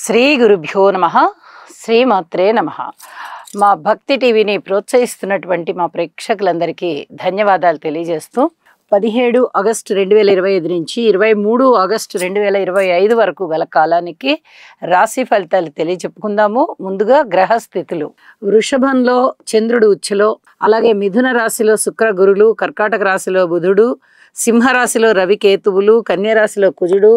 శ్రీ గురుభ్యో నమః. శ్రీమాత్రే నమః. మా భక్తి టీవీని ప్రోత్సహిస్తున్నటువంటి మా ప్రేక్షకులందరికీ ధన్యవాదాలు తెలియజేస్తూ 17 ఆగస్టు 2025 నుంచి 23 ఆగస్టు 2025 వరకు గల కాలానికి రాశి ఫలితాలు తెలియచెప్పుకుందాము. ముందుగా గ్రహస్థితులు. వృషభంలో చంద్రుడు ఉచ్చులో, అలాగే మిథున రాశిలో శుక్ర గురులు, కర్కాటక రాశిలో బుధుడు, సింహరాశిలో రవి కేతువులు, కన్యరాశిలో కుజుడు,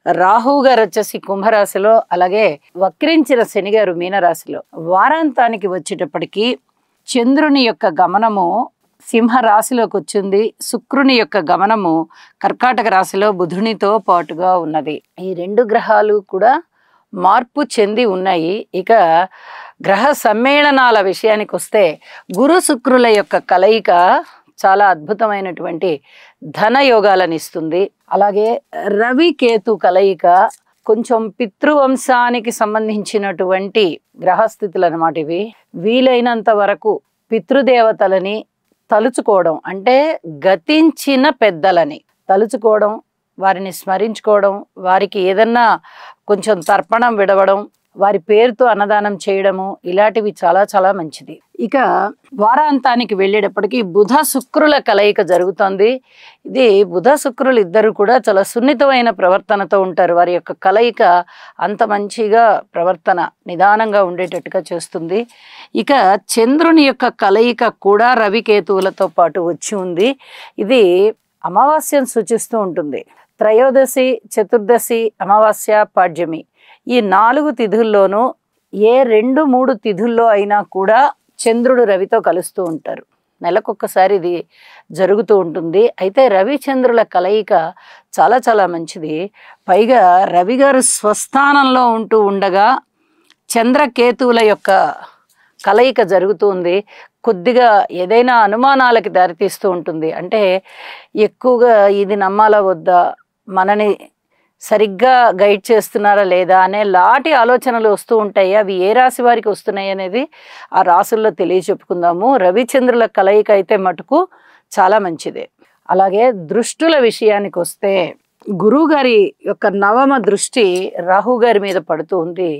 రాహువు గారు వచ్చేసి కుంభరాశిలో, అలాగే వక్రించిన శని గారు మీనరాశిలో. వారాంతానికి వచ్చేటప్పటికి చంద్రుని యొక్క గమనము సింహరాశిలోకి వచ్చింది. శుక్రుని యొక్క గమనము కర్కాటక రాశిలో బుధునితో పాటుగా ఉన్నది. ఈ రెండు గ్రహాలు కూడా మార్పు చెంది ఉన్నాయి. ఇక గ్రహ సమ్మేళనాల విషయానికి వస్తే గురు శుక్రుల యొక్క కలయిక చాలా అద్భుతమైనటువంటి ధన యోగాలను ఇస్తుంది. అలాగే రవి కేతు కలయిక కొంచెం పితృవంశానికి సంబంధించినటువంటి గ్రహస్థితులు అన్నమాట ఇవి. వీలైనంత వరకు పితృదేవతలని తలుచుకోవడం, అంటే గతించిన పెద్దలని తలుచుకోవడం, వారిని స్మరించుకోవడం, వారికి ఏదన్నా కొంచెం తర్పణం విడవడం, వారి పేరుతో అన్నదానం చేయడము, ఇలాంటివి చాలా చాలా మంచిది. ఇక వారాంతానికి వెళ్ళేటప్పటికి బుధ శుక్రుల కలయిక జరుగుతుంది. ఇది బుధ శుక్రులు ఇద్దరు కూడా చాలా సున్నితమైన ప్రవర్తనతో ఉంటారు. వారి యొక్క కలయిక అంత మంచిగా ప్రవర్తన నిదానంగా ఉండేటట్టుగా చేస్తుంది. ఇక చంద్రుని యొక్క కలయిక కూడా రవికేతువులతో పాటు వచ్చి ఉంది. ఇది అమావాస్యను సూచిస్తూ ఉంటుంది. త్రయోదశి, చతుర్దశి, అమావాస్య, పాడ్యమి ఈ 4 తిథుల్లోనూ ఏ 2-3 తిథుల్లో అయినా కూడా చంద్రుడు రవితో కలుస్తూ ఉంటారు. నెలకొక్కసారి ఇది జరుగుతూ ఉంటుంది. అయితే రవి చంద్రుల కలయిక చాలా చాలా మంచిది. పైగా రవి గారు స్వస్థానంలో ఉంటూ ఉండగా చంద్రకేతువుల యొక్క కలయిక జరుగుతుంది. కొద్దిగా ఏదైనా అనుమానాలకి దారితీస్తూ ఉంటుంది. అంటే ఎక్కువగా ఇది నమ్మాలా వద్దా, మనని సరిగ్గా గైడ్ చేస్తున్నారా లేదా అనే లాంటి ఆలోచనలు వస్తూ ఉంటాయి. అవి ఏ రాశి వారికి వస్తున్నాయి అనేది ఆ రాశుల్లో తెలియచెప్పుకుందాము. రవిచంద్రుల కలయిక అయితే మటుకు చాలా మంచిదే. అలాగే దృష్టుల విషయానికి వస్తే గురువు గారి యొక్క 9వ దృష్టి రాహు గారి మీద పడుతూ ఉంది.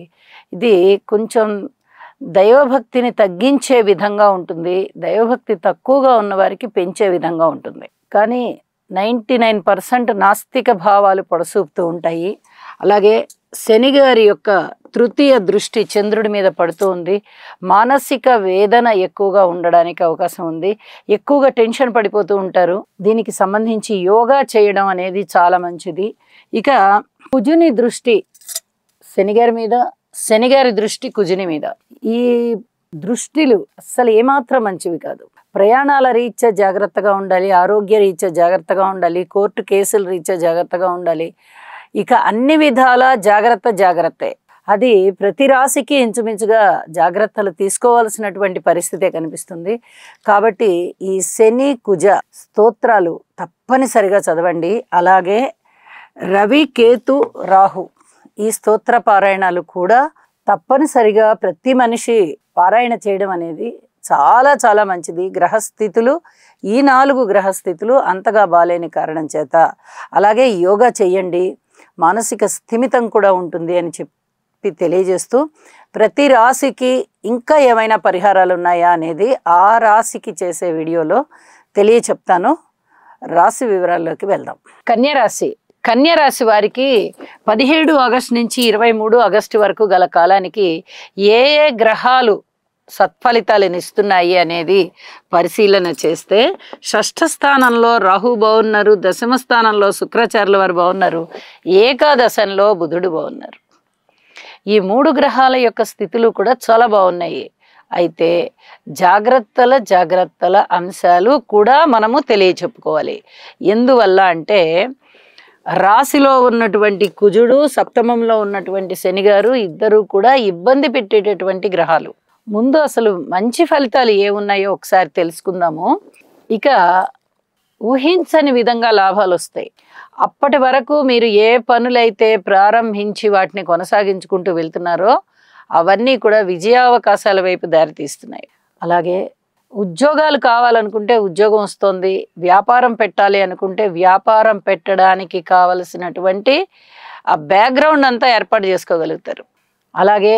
ఇది కొంచెం దైవభక్తిని తగ్గించే విధంగా ఉంటుంది. దైవభక్తి తక్కువగా ఉన్న వారికి పెంచే విధంగా ఉంటుంది. కానీ 99% నాస్తిక భావాలు పొడసూపుతూ ఉంటాయి. అలాగే శని గారి యొక్క 3వ దృష్టి చంద్రుడి మీద పడుతూ ఉంది. మానసిక వేదన ఎక్కువగా ఉండడానికి అవకాశం ఉంది. ఎక్కువగా టెన్షన్ పడిపోతూ ఉంటారు. దీనికి సంబంధించి యోగా చేయడం అనేది చాలా మంచిది. ఇక కుజుని దృష్టి శనిగారి మీద, శనిగారి దృష్టి కుజుని మీద. ఈ దృష్టిలు అస్సలు ఏమాత్రం మంచివి కాదు. ప్రయాణాల రీత్యా జాగ్రత్తగా ఉండాలి, ఆరోగ్య రీత్యా జాగ్రత్తగా ఉండాలి, కోర్టు కేసుల రీత్యా జాగ్రత్తగా ఉండాలి. ఇక అన్ని విధాల జాగ్రత్తే. అది ప్రతి రాశికి ఇంచుమించుగా జాగ్రత్తలు తీసుకోవాల్సినటువంటి పరిస్థితే కనిపిస్తుంది. కాబట్టి ఈ శని కుజ స్తోత్రాలు తప్పనిసరిగా చదవండి. అలాగే రవి కేతు రాహు ఈ స్తోత్ర పారాయణాలు కూడా తప్పనిసరిగా ప్రతి మనిషి పారాయణ చేయడం అనేది చాలా చాలా మంచిది. గ్రహస్థితులు ఈ 4 గ్రహస్థితులు అంతగా బాలేని కారణం చేత. అలాగే యోగా చేయండి, మానసిక స్థిమితం కూడా ఉంటుంది అని చెప్పి తెలియజేస్తూ, ప్రతి రాశికి ఇంకా ఏమైనా పరిహారాలు ఉన్నాయా అనేది ఆ రాశికి చేసే వీడియోలో తెలియచెప్తాను. రాశి వివరాల్లోకి వెళ్దాం. కన్యరాశి. కన్యరాశి వారికి 17 ఆగస్టు నుంచి 23 ఆగస్టు వరకు గల కాలానికి ఏ ఏ గ్రహాలు సత్ఫలితాలను ఇస్తున్నాయి అనేది పరిశీలన చేస్తే, 6వ స్థానంలో రాహు బాగున్నారు, 10వ స్థానంలో శుక్రాచార్యుల వారు బాగున్నారు, ఏకాదశంలో బుధుడు బాగున్నారు. ఈ 3 గ్రహాల యొక్క స్థితులు కూడా చాలా బాగున్నాయి. అయితే జాగ్రత్తల అంశాలు కూడా మనము తెలియచెప్పుకోవాలి. ఎందువల్ల అంటే రాశిలో ఉన్నటువంటి కుజుడు, సప్తమంలో ఉన్నటువంటి శనిగారు ఇద్దరు కూడా ఇబ్బంది పెట్టేటటువంటి గ్రహాలు. ముందు అసలు మంచి ఫలితాలు ఏమున్నాయో ఒకసారి తెలుసుకుందాము. ఇక ఊహించని విధంగా లాభాలు వస్తాయి. అప్పటి వరకు మీరు ఏ పనులైతే ప్రారంభించి వాటిని కొనసాగించుకుంటూ వెళ్తున్నారో అవన్నీ కూడా విజయావకాశాల వైపు దారితీస్తున్నాయి. అలాగే ఉద్యోగాలు కావాలనుకుంటే ఉద్యోగం వస్తుంది, వ్యాపారం పెట్టాలి అనుకుంటే వ్యాపారం పెట్టడానికి కావలసినటువంటి ఆ బ్యాక్గ్రౌండ్ అంతా ఏర్పాటు చేసుకోగలుగుతారు. అలాగే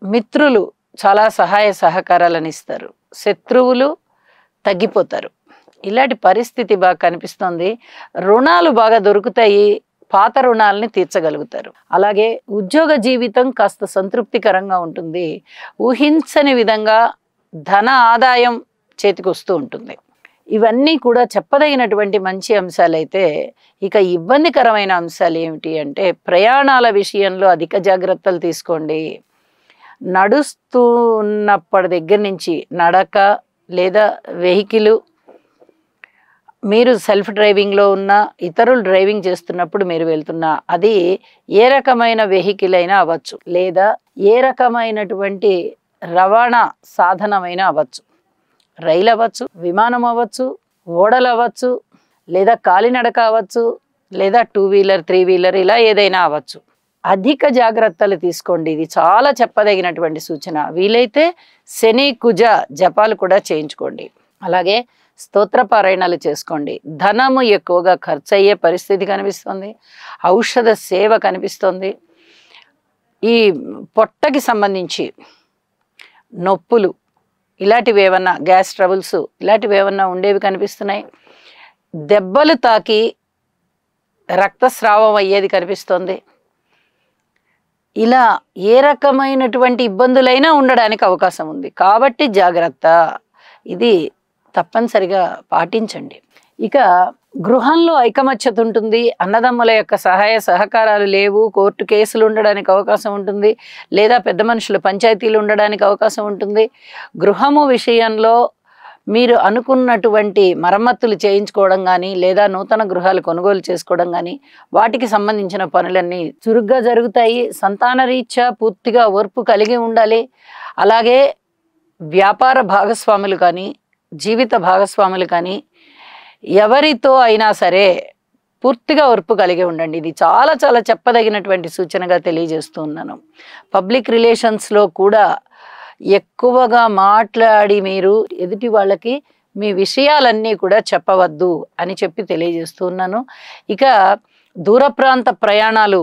మిత్రులు చాలా సహాయ సహకారాలను ఇస్తారు, శత్రువులు తగ్గిపోతారు. ఇలాంటి పరిస్థితి బాగా కనిపిస్తుంది. రుణాలు బాగా దొరుకుతాయి, పాత రుణాలని తీర్చగలుగుతారు. అలాగే ఉద్యోగ జీవితం కాస్త సంతృప్తికరంగా ఉంటుంది. ఊహించని విధంగా ధన ఆదాయం చేతికి వస్తూ ఉంటుంది. ఇవన్నీ కూడా చెప్పదగినటువంటి మంచి అంశాలైతే, ఇక ఇబ్బందికరమైన అంశాలు ఏమిటి అంటే ప్రయాణాల విషయంలో అధిక జాగ్రత్తలు తీసుకోండి. నడుస్తూ ఉన్నప్పటి దగ్గర నుంచి నడక లేదా వెహికల్, మీరు సెల్ఫ్ డ్రైవింగ్లో ఉన్న, ఇతరులు డ్రైవింగ్ చేస్తున్నప్పుడు మీరు వెళ్తున్నా, అది ఏ రకమైన వెహికల్ అయినా అవ్వచ్చు, లేదా ఏ రకమైనటువంటి రవాణా సాధనమైనా అవ్వచ్చు. రైలు అవ్వచ్చు, విమానం అవ్వచ్చు, ఓడలు అవ్వచ్చు, లేదా కాలినడక అవ్వచ్చు, లేదా 2 వీలర్ 3 వీలర్ ఇలా ఏదైనా అవ్వచ్చు. అధిక జాగ్రత్తలు తీసుకోండి. ఇది చాలా చెప్పదగినటువంటి సూచన. వీలైతే శని కుజ జపాలు కూడా చేయించుకోండి. అలాగే స్తోత్ర పారాయణాలు చేసుకోండి. ధనము ఎక్కువగా ఖర్చు అయ్యే పరిస్థితి కనిపిస్తుంది. ఔషధ సేవ కనిపిస్తుంది. ఈ పొట్టకి సంబంధించి నొప్పులు ఇలాంటివి ఏమన్నా, గ్యాస్ ట్రబుల్స్ ఇలాంటివి ఏమన్నా ఉండేవి కనిపిస్తున్నాయి. దెబ్బలు తాకి రక్తస్రావం అయ్యేది కనిపిస్తుంది. ఇలా ఏ రకమైనటువంటి ఇబ్బందులైనా ఉండడానికి అవకాశం ఉంది. కాబట్టి జాగ్రత్త, ఇది తప్పనిసరిగా పాటించండి. ఇక గృహంలో ఐకమత్యత ఉంటుంది. అన్నదమ్ముల యొక్క సహాయ సహకారాలు లేవు, కోర్టు కేసులు ఉండడానికి అవకాశం ఉంటుంది, లేదా పెద్ద మనుషుల పంచాయతీలు ఉండడానికి అవకాశం ఉంటుంది. గృహము విషయంలో మీరు అనుకున్నటువంటి మరమ్మతులు చేయించుకోవడం కానీ, లేదా నూతన గృహాలు కొనుగోలు చేసుకోవడం కానీ, వాటికి సంబంధించిన పనులన్నీ చురుగ్గా జరుగుతాయి. సంతాన రీత్యా పూర్తిగా ఓర్పు కలిగి ఉండాలి. అలాగే వ్యాపార భాగస్వాములు కానీ, జీవిత భాగస్వాములు కానీ, ఎవరితో అయినా సరే పూర్తిగా ఓర్పు కలిగి ఉండండి. ఇది చాలా చాలా చెప్పదగినటువంటి సూచనగా తెలియజేస్తూ ఉన్నాను. పబ్లిక్ రిలేషన్స్లో కూడా ఎక్కువగా మాట్లాడి మీరు ఎదుటి వాళ్ళకి మీ విషయాలన్నీ కూడా చెప్పవద్దు అని చెప్పి తెలియజేస్తున్నాను. ఇక దూర ప్రాంత ప్రయాణాలు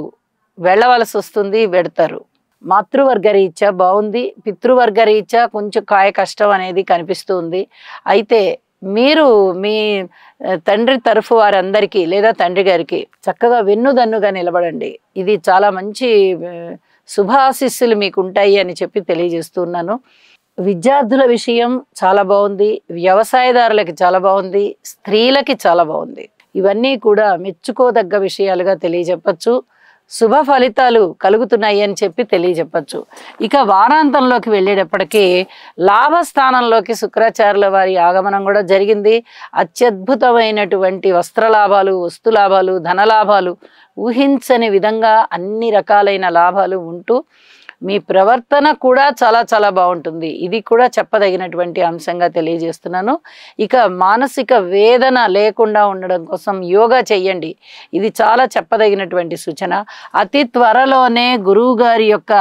వెళ్ళవలసి వస్తుంది, వెడతారు. మాతృవర్గ రీత్యా బాగుంది, పితృవర్గ రీత్యా కొంచెం కాయ కష్టం అనేది కనిపిస్తుంది. అయితే మీరు మీ తండ్రి తరఫు వారందరికీ లేదా తండ్రి గారికి చక్కగా వెన్నుదన్నుగా నిలబడండి. ఇది చాలా మంచి శుభాశిస్సులు మీకు ఉంటాయి అని చెప్పి తెలియజేస్తున్నాను. విద్యార్థుల విషయం చాలా బాగుంది, వ్యవసాయదారులకి చాలా బాగుంది, స్త్రీలకి చాలా బాగుంది. ఇవన్నీ కూడా మెచ్చుకోదగ్గ విషయాలుగా తెలియజెప్పచ్చు. శుభ ఫలితాలు కలుగుతున్నాయి అని చెప్పి తెలియజెప్పచ్చు. ఇక వారాంతంలోకి వెళ్ళేటప్పటికీ లాభస్థానంలోకి శుక్రాచార్యుల వారి ఆగమనం కూడా జరిగింది. అత్యద్భుతమైనటువంటి వస్త్రలాభాలు, వస్తులాభాలు, ధనలాభాలు, ఊహించని విధంగా అన్ని రకాలైన లాభాలు ఉంటూ మీ ప్రవర్తన కూడా చాలా చాలా బాగుంటుంది. ఇది కూడా చెప్పదగినటువంటి అంశంగా తెలియజేస్తున్నాను. ఇక మానసిక వేదన లేకుండా ఉండడం కోసం యోగా చెయ్యండి. ఇది చాలా చెప్పదగినటువంటి సూచన. అతి త్వరలోనే గురువు గారి యొక్క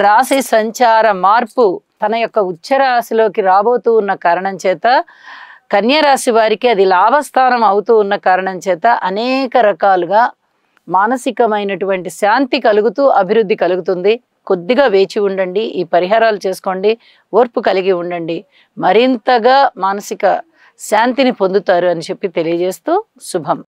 రాశి సంచార మార్పు తన యొక్క ఉచ్చ రాశిలోకి రాబోతూ ఉన్న కారణం చేత, కన్యా రాశి వారికి అది లాభస్థానం అవుతూ ఉన్న కారణం చేత అనేక రకాలుగా మానసికమైనటువంటి శాంతి కలుగుతూ అభివృద్ధి కలుగుతుంది. కొద్దిగా వేచి ఉండండి, ఈ పరిహారాలు చేసుకోండి, ఓర్పు కలిగి ఉండండి, మరింతగా మానసిక శాంతిని పొందుతారు అని చెప్పి తెలియజేస్తూ శుభం.